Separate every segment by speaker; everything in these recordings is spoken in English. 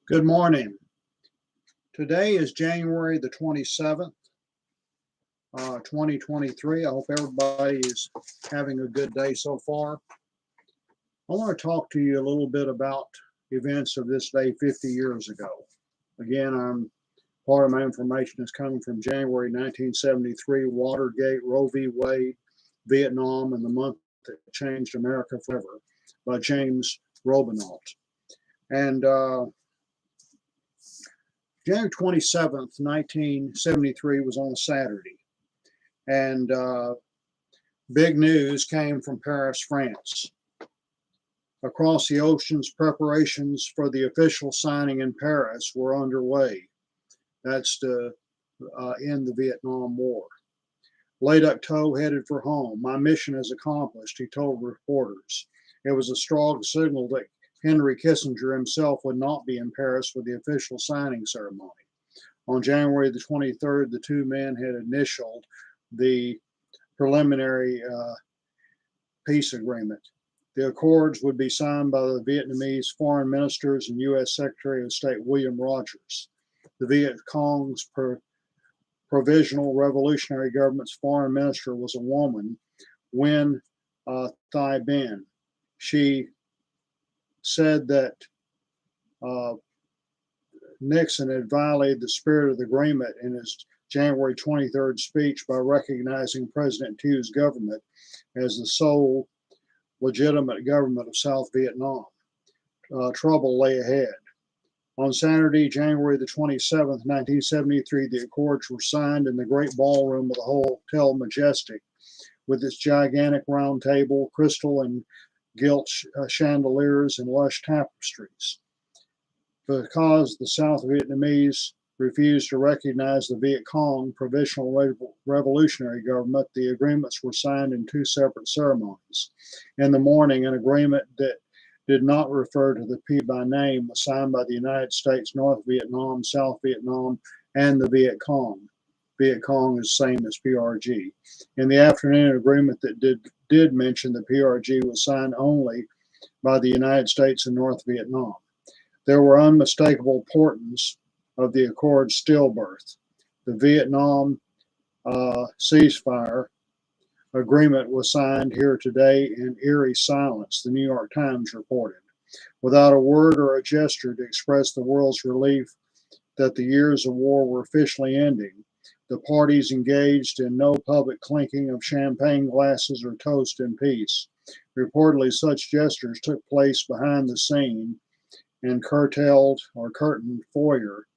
Speaker 1: Good morning. Today is January the 27th, 2023. I hope everybody is having a good day so far. I want to talk to you a little bit about events of this day 50 years ago. Again, part of my information is coming from January 1973, Watergate, Roe v. Wade, Vietnam, and the month that changed America forever by James Robinault. And January 27th, 1973 was on a Saturday, and big news came from Paris, France. Across the oceans, preparations for the official signing in Paris were underway. That's to end the Vietnam War. Le Duc Tho headed for home. My mission is accomplished, he told reporters. It was a strong signal that Henry Kissinger himself would not be in Paris for the official signing ceremony. On January the 23rd, the two men had initialed the preliminary peace agreement. The accords would be signed by the Vietnamese foreign ministers and U.S. Secretary of State William Rogers. The Viet Cong's Provisional Revolutionary Government's foreign minister was a woman, Nguyen Thi Binh. She said that Nixon had violated the spirit of the agreement in his January 23rd speech by recognizing President Thio's government as the sole legitimate government of South Vietnam. Trouble lay ahead. On Saturday, January the 27th, 1973, the accords were signed in the great ballroom of the Hotel Majestic with its gigantic round table, crystal and gilt chandeliers, and lush tapestries. Because the South Vietnamese refused to recognize the Viet Cong Provisional Revolutionary Government, the agreements were signed in two separate ceremonies. In the morning, an agreement that did not refer to the P by name was signed by the United States, North Vietnam, South Vietnam, and the Viet Cong. Viet Cong is the same as PRG. In the afternoon, an agreement that did mention the PRG was signed only by the United States and North Vietnam. There were unmistakable portents of the accord's stillbirth. The Vietnam ceasefire agreement was signed here today in eerie silence, the New York Times reported. Without a word or a gesture to express the world's relief that the years of war were officially ending, the parties engaged in no public clinking of champagne glasses or toast in peace. Reportedly, such gestures took place behind the scene in curtailed or curtained foyer,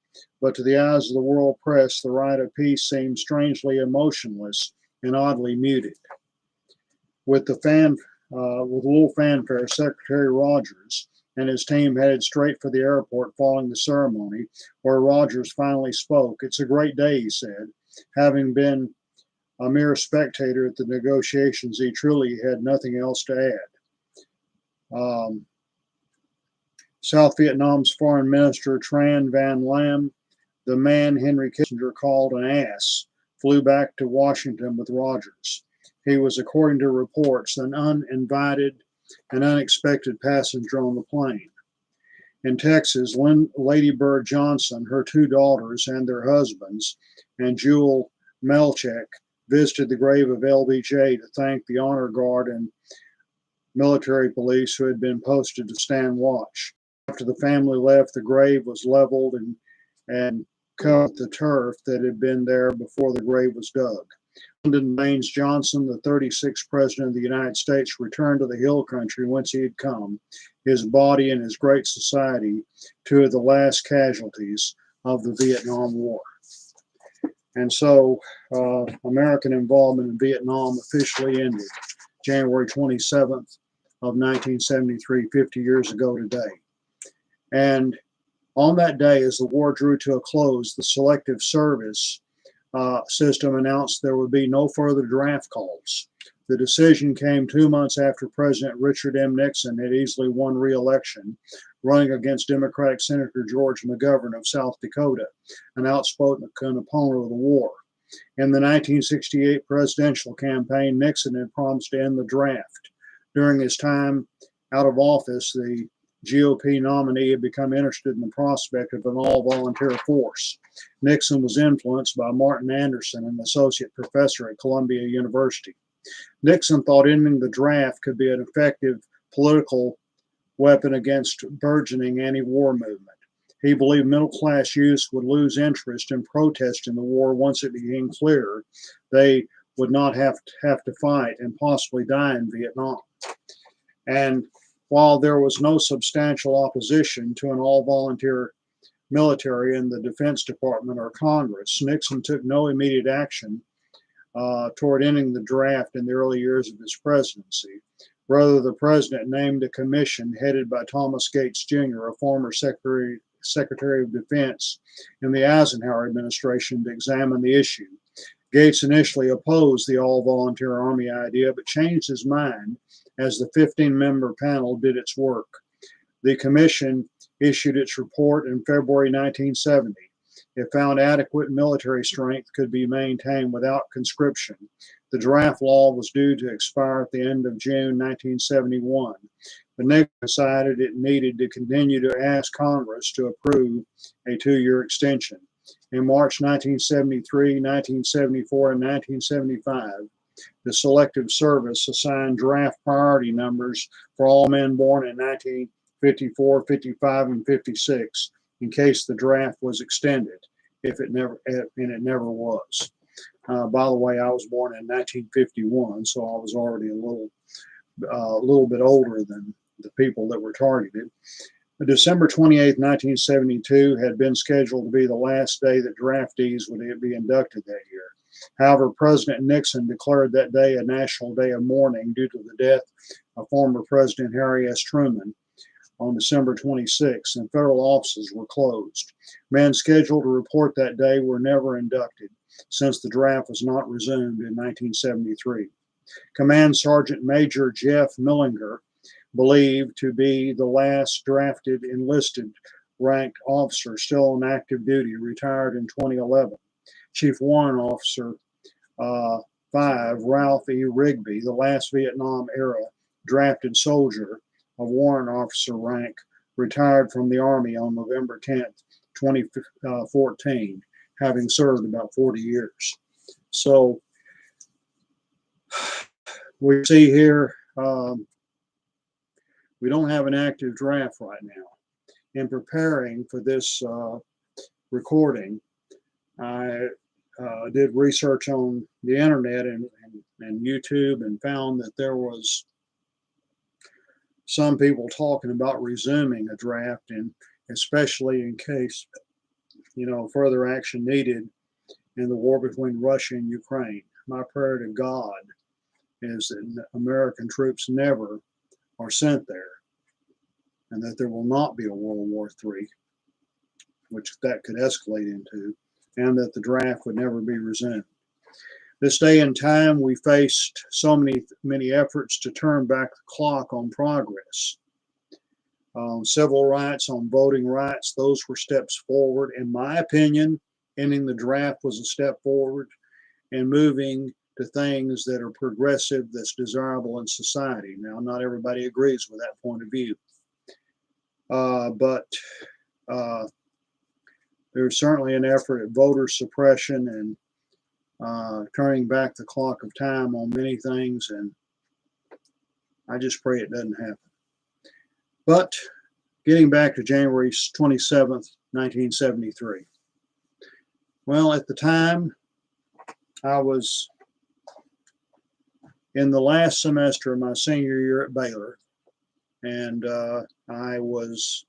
Speaker 1: but to the eyes of the world press, the rite of peace seemed strangely emotionless and oddly muted. With little fanfare, Secretary Rogers and his team headed straight for the airport following the ceremony, where Rogers finally spoke. "It's a great day," he said. Having been a mere spectator at the negotiations, he truly had nothing else to add. South Vietnam's Foreign Minister Tran Van Lam, the man Henry Kissinger called an ass, flew back to Washington with Rogers. He was, according to reports, an uninvited and unexpected passenger on the plane. In Texas, Lady Bird Johnson, her two daughters and their husbands, and Jewel Melchek visited the grave of LBJ to thank the honor guard and military police who had been posted to stand watch. After the family left, the grave was leveled and covered with the turf that had been there before the grave was dug. Lyndon Baines Johnson, the 36th President of the United States, returned to the hill country whence he had come, his body and his great society, two of the last casualties of the Vietnam War. And so American involvement in Vietnam officially ended January 27th of 1973, 50 years ago today. And on that day, as the war drew to a close, the Selective Service system announced there would be no further draft calls. The decision came 2 months after President Richard M. Nixon had easily won re-election, running against Democratic Senator George McGovern of South Dakota, an outspoken opponent of the war. In the 1968 presidential campaign, Nixon had promised to end the draft. During his time out of office, the GOP nominee had become interested in the prospect of an all-volunteer force. Nixon was influenced by Martin Anderson, an associate professor at Columbia University. Nixon thought ending the draft could be an effective political weapon against burgeoning anti-war movement. He believed middle-class youth would lose interest in protesting the war once it became clear they would not have to fight and possibly die in Vietnam. And while there was no substantial opposition to an all-volunteer military in the Defense Department or Congress, Nixon took no immediate action toward ending the draft in the early years of his presidency. Rather, the president named a commission headed by Thomas Gates Jr., a former Secretary of Defense in the Eisenhower administration, to examine the issue. Gates initially opposed the all-volunteer Army idea, but changed his mind as the 15-member panel did its work. The commission issued its report in February 1970. It found adequate military strength could be maintained without conscription. The draft law was due to expire at the end of June 1971. But Nixon decided it needed to continue to ask Congress to approve a 2-year extension. In March 1973, 1974, and 1975, the Selective Service assigned draft priority numbers for all men born in 1954, 55, and 56 in case the draft was extended, and it never was. By the way, I was born in 1951, so I was already a little bit older than the people that were targeted. December 28, 1972 had been scheduled to be the last day that draftees would be inducted that year. However, President Nixon declared that day a national day of mourning due to the death of former President Harry S. Truman on December 26, and federal offices were closed. Men scheduled to report that day were never inducted, since the draft was not resumed in 1973. Command Sergeant Major Jeff Millinger, believed to be the last drafted enlisted ranked officer still on active duty, retired in 2011. Chief Warrant Officer 5, Ralph E. Rigby, the last Vietnam-era drafted soldier of warrant officer rank, retired from the Army on November 10, 2014, having served about 40 years. So we see here we don't have an active draft right now. In preparing for this recording, I did research on the internet and YouTube and found that there was some people talking about resuming a draft, and especially in case, further action needed in the war between Russia and Ukraine. My prayer to God is that American troops never are sent there, and that there will not be a World War III, which that could escalate into, and that the draft would never be resumed. This day and time, we faced so many efforts to turn back the clock on progress. Civil rights, on voting rights, those were steps forward. In my opinion, ending the draft was a step forward, and moving to things that are progressive, that's desirable in society. Now, not everybody agrees with that point of view. But there's certainly an effort at voter suppression and turning back the clock of time on many things, and I just pray it doesn't happen. But getting back to January 27th, 1973. Well, at the time, I was in the last semester of my senior year at Baylor, and I was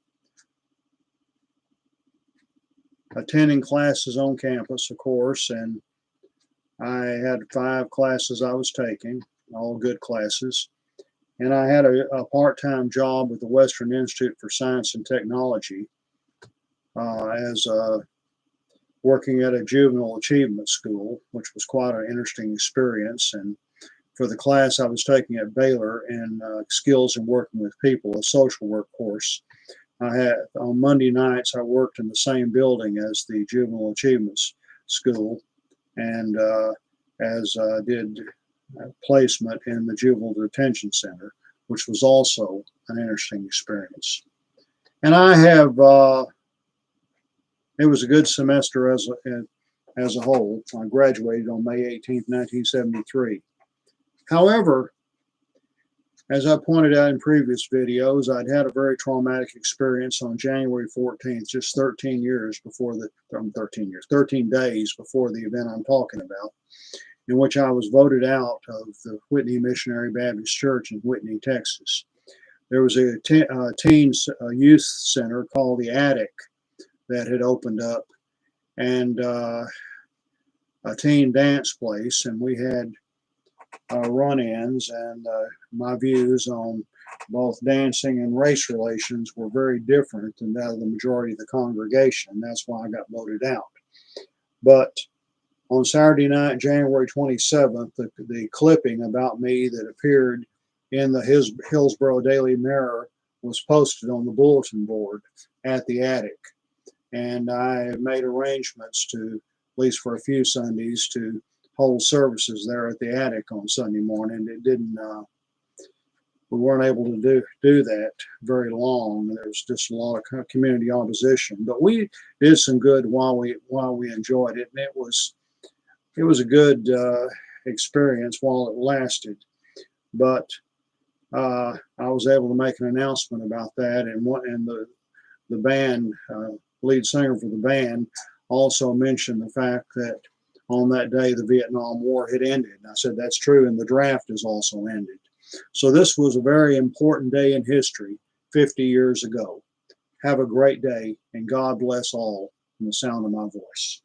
Speaker 1: attending classes on campus, of course, and I had 5 classes I was taking, all good classes, and I had a part-time job with the Western Institute for Science and Technology as working at a juvenile achievement school, which was quite an interesting experience. And for the class I was taking at Baylor in skills in working with people, a social work course, on Monday nights, I worked in the same building as the Juvenile Achievements School, and as did placement in the Juvenile Detention Center, which was also an interesting experience. And I have, it was a good semester as a whole. I graduated on May 18th, 1973. However, as I pointed out in previous videos, I'd had a very traumatic experience on January 14th, just 13 years before 13 days before the event I'm talking about, in which I was voted out of the Whitney Missionary Baptist Church in Whitney, Texas. There was a teens youth center called the Attic that had opened up, and a teen dance place, and we had run-ins, and my views on both dancing and race relations were very different than that of the majority of the congregation. That's why I got voted out. But on Saturday night, January 27th, the clipping about me that appeared in the Hillsborough Daily Mirror was posted on the bulletin board at the Attic. And I made arrangements to, at least for a few Sundays, to hold services there at the Attic on Sunday morning. It didn't, we weren't able to do that very long. There was just a lot of community opposition, but we did some good while we enjoyed it, and it was a good experience while it lasted. But I was able to make an announcement about that, and the band lead singer for the band also mentioned the fact that on that day the Vietnam War had ended. And I said that's true, and the draft has also ended. So this was a very important day in history 50 years ago. Have a great day, and God bless all in the sound of my voice.